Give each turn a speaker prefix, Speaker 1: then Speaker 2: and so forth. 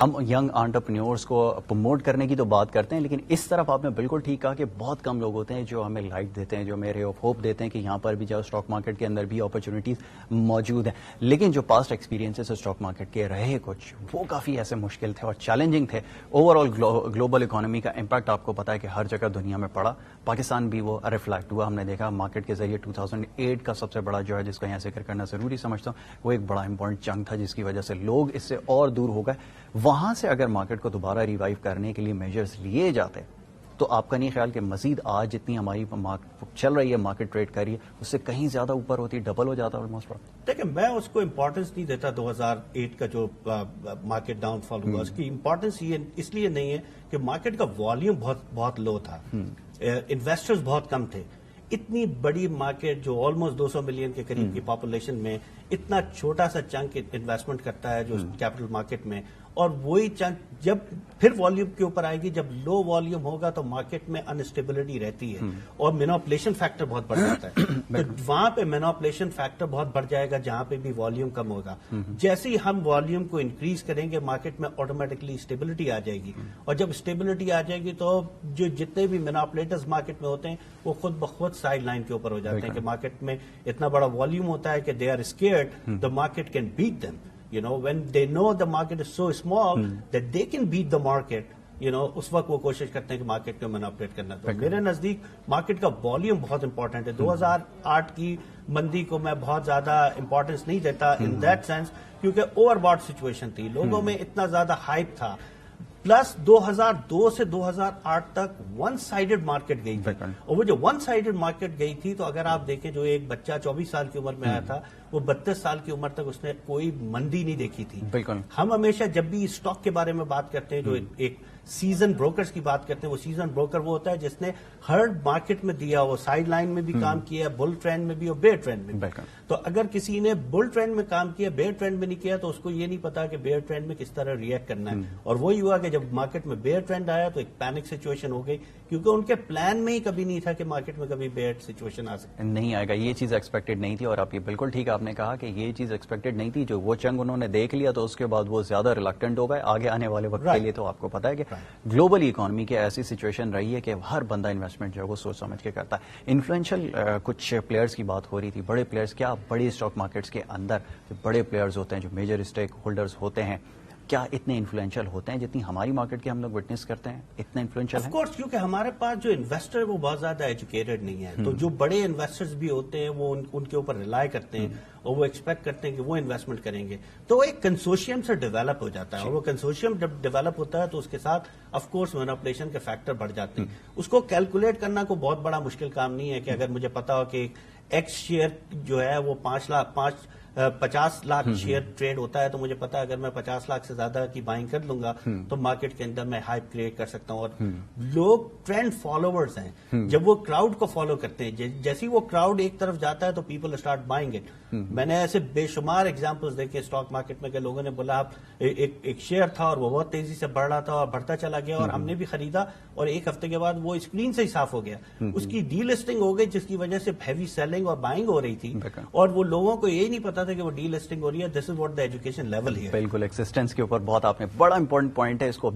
Speaker 1: ہم young entrepreneurs کو promote کرنے کی تو بات کرتے ہیں، لیکن اس طرف آپ نے بالکل ٹھیک کہا کہ بہت کم لوگ ہوتے ہیں جو ہمیں لائٹ دیتے ہیں، جو ہمیں رے آف ہوپ دیتے ہیں کہ یہاں پر بھی جاؤ، اسٹاک مارکیٹ کے اندر بھی اپرچونیٹیز موجود ہیں. لیکن جو پاسٹ ایکسپیرینسز اسٹاک مارکیٹ کے رہے کچھ، وہ کافی ایسے مشکل تھے اور چیلنجنگ تھے. اوور آل گلوبل اکانومی کا امپیکٹ آپ کو پتا ہے کہ ہر جگہ دنیا میں پڑا، پاکستان بھی وہ ریفلیکٹ ہوا. ہم نے دیکھا مارکیٹ کے ذریعے 2008 کا سب سے بڑا جو ہے جس کا یہاں ذکر کرنا ضروری سمجھتا ہوں، وہ ایک بڑا امپورٹنٹ چنک تھا جس کی وجہ سے لوگ اس سے اور دور ہو گئے. وہاں سے اگر مارکیٹ کو دوبارہ ریوائیو کرنے کے لیے میجرز لیے جاتے تو آپ کا نہیں خیال کہ مزید آج جتنی ہماری چل رہی ہے مارکیٹ ٹریڈ کر رہی ہے اس سے کہیں زیادہ اوپر ہوتی، ڈبل ہو جاتا آلموسٹ؟
Speaker 2: دیکھیں، میں اس کو امپورٹنس نہیں دیتا. 2008 کا جو مارکیٹ ڈاؤن فال ہوا اس کی امپورٹنس یہ اس لیے نہیں ہے کہ مارکیٹ کا والیوم بہت لو تھا، انویسٹرز بہت کم تھے. اتنی بڑی مارکیٹ جو آلموسٹ 200 ملین کے قریب کی پاپولیشن میں اتنا چھوٹا سا چنک انویسٹمنٹ کرتا ہے جو کیپٹل مارکیٹ میں، اور وہی چنک جب پھر والیوم کے اوپر آئے گی، جب لو والیوم ہوگا تو مارکیٹ میں انسٹیبلٹی رہتی ہے اور مینوپولیشن فیکٹر بہت بڑھ جاتا ہے. تو وہاں پہ مینوپولیشن فیکٹر بہت بڑھ جائے گا جہاں پہ بھی والیوم کم ہوگا. جیسے ہی ہم والیوم کو انکریز کریں گے مارکیٹ میں آٹومیٹکلی اسٹیبلٹی آ جائے گی، اور جب اسٹیبلٹی آ جائے گی تو جو جتنے بھی مینوپولیٹرز مارکیٹ میں ہوتے ہیں وہ خود بخود سائڈ لائن کے اوپر ہو جاتے ہیں کہ مارکیٹ میں اتنا بڑا والیوم ہوتا ہے کہ they are scared the market can beat them. You know, when they know the market is so small that they can beat the market, you know, اس وقت وہ کوشش کرتے ہیں کہ مارکیٹ کو مینوپولیٹ کرنا. تو میرے نزدیک مارکیٹ کا والیوم بہت امپورٹنٹ ہے. 2008 کی مندی کو میں بہت زیادہ امپورٹنس نہیں دیتا ان دیٹ سینس، کیونکہ اوور باٹ سچویشن تھی، لوگوں میں اتنا زیادہ ہائپ تھا. پلس 2002 سے 2008 تک ون سائیڈڈ مارکیٹ گئی تھی، اور وہ جو ون سائیڈڈ مارکیٹ گئی تھی تو اگر آپ دیکھیں جو ایک بچہ 24 سال کی عمر میں آیا تھا وہ 32 سال کی عمر تک اس نے کوئی مندی نہیں دیکھی تھی. ہم ہمیشہ جب بھی اسٹاک کے بارے میں بات کرتے ہیں، جو ایک سیزن بروکرز کی بات کرتے ہیں، وہ سیزن بروکر وہ ہوتا ہے جس نے ہر مارکیٹ میں دیا ہو، سائیڈ لائن میں بھی کام کیا ہے، بل ٹرینڈ میں بھی اور بیئر ٹرینڈ میں بھی. تو اگر کسی نے بل ٹرینڈ میں کام کیا، بیئر ٹرینڈ میں نہیں کیا، تو اس کو یہ نہیں پتا کہ بیئر ٹرینڈ میں کس طرح ریئیکٹ کرنا ہے. اور وہی ہوا کہ جب مارکیٹ میں بیئر ٹرینڈ آیا تو ایک پینک سچویشن ہو گئی، کیونکہ ان کے پلان میں ہی کبھی نہیں تھا کہ مارکیٹ میں کبھی بیئر سچویشن آ سکے.
Speaker 1: نہیں آئے گا، یہ چیز ایکسپیکٹڈ نہیں تھی. اور آپ یہ بالکل ٹھیک آپ نے کہا کہ یہ چیز ایکسپیکٹڈ نہیں تھی. جو وہ چنگ انہوں نے دیکھ لیا تو اس کے بعد وہ زیادہ ریلکٹنٹ ہو گئے. آگے آنے والے وقت کے لیے تو آپ کو پتا ہے کہ گلوبل اکانومی کی ایسی سچویشن رہی ہے کہ ہر بندہ انویسٹمنٹ جو ہے وہ سوچ سمجھ کے کرتا ہے. انفلوئنشل کچھ پلیئرز کی بات ہو رہی تھی، بڑے پلیئرز، کیا بڑے اسٹاک مارکیٹس کے اندر جو بڑے پلیئرز ہوتے ہیں، جو میجر اسٹیک ہولڈرز ہوتے ہیں، کیا اتنے انفلوئنشل ہوتے ہیں جتنی ہماری مارکیٹ کے ہم لوگ وٹنس کرتے ہیں؟ اتنے انفلوئنشل ہیں؟
Speaker 2: آف کورس، کیونکہ ہمارے پاس جو انویسٹر ہے وہ بہت زیادہ ایجوکیٹڈ نہیں ہے. تو جو بڑے انویسٹرز بھی ہوتے ہیں وہ ان کے اوپر ریلائی کرتے ہیں اور وہ ایکسپیکٹ کرتے ہیں کہ وہ انویسٹمنٹ کریں گے. تو وہ ایک کنسورشیم سے ڈیولپ ہو جاتا ہے، اور وہ کنسورشیم جب ڈیولپ ہوتا ہے تو اس کے ساتھ آف کورس مینوپولیشن کے فیکٹر بڑھ جاتے ہیں. اس کو کیلکولیٹ کرنا کوئی بہت بڑا مشکل کام نہیں ہے کہ اگر مجھے پتا ہو کہ ایکس شیئر جو ہے وہ 50 لاکھ شیئر ٹریڈ ہوتا ہے، تو مجھے پتا ہے اگر میں 50 لاکھ سے زیادہ کی بائنگ کر لوں گا تو مارکیٹ کے اندر میں ہائپ کریٹ کر سکتا ہوں. اور لوگ ٹرینڈ فالوورز ہیں، جب وہ کراؤڈ کو فالو کرتے ہیں، جیسے وہ کراؤڈ ایک طرف جاتا ہے تو پیپل اسٹارٹ بائنگ اٹ. میں نے ایسے بے شمار ایگزامپلس دیکھے اسٹاک مارکیٹ میں کہ لوگوں نے بولا ایک شیئر تھا اور وہ بہت تیزی سے بڑھ رہا تھا اور بڑھتا چلا گیا، اور ہم نے بھی خریدا، اور ایک ہفتے کے بعد وہ اسکرین سے ہی صاف ہو گیا. اس کی ڈی لسٹنگ ہو گئی جس کی وجہ سے ہیوی سیلنگ اور بائنگ ہو رہی تھی، اور وہ لوگوں کو یہ نہیں پتا تھا کہ وہ ڈی لسٹنگ ہو رہی ہے. This is what the education level ہے.
Speaker 1: بالکل، ایکسسٹنس کے اوپر بہت آپ نے بڑا امپورٹنٹ پوائنٹ ہے، اس کو